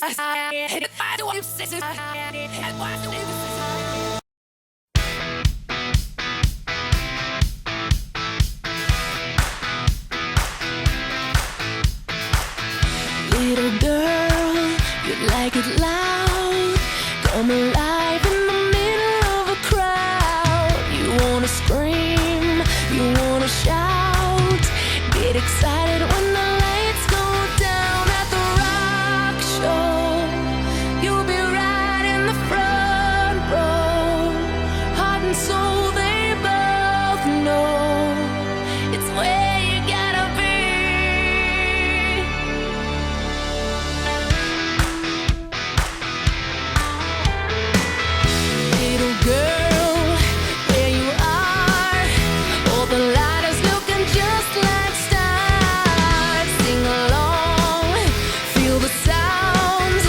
Little girl, you like it loud. Come alive in the middle of a crowd. You wanna scream, you wanna shout. Get excited when the lights go down at the rock show. You'll be right in the front row. Heart and soul, they both know it's where you gotta be. Little girl, where you are, all the lighters looking just like stars. Sing along, feel the sound,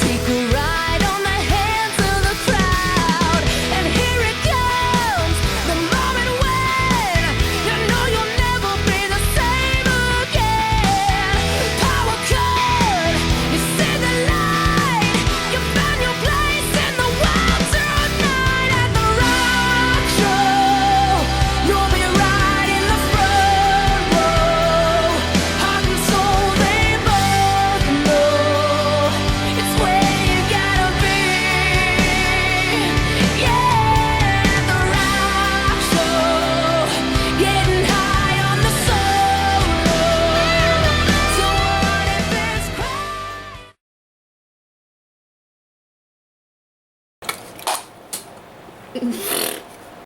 take a ride on the hands of the crowd. And here it comes, the moment when you know you'll never be the same again. Power cut, you see the light, you found your place in the wild tonight at the rock show. You'll be right in the front row. Heart and soul, they both know it's where you gotta be. Yeah, the rock show, getting high on the solo. So what if it's crowd?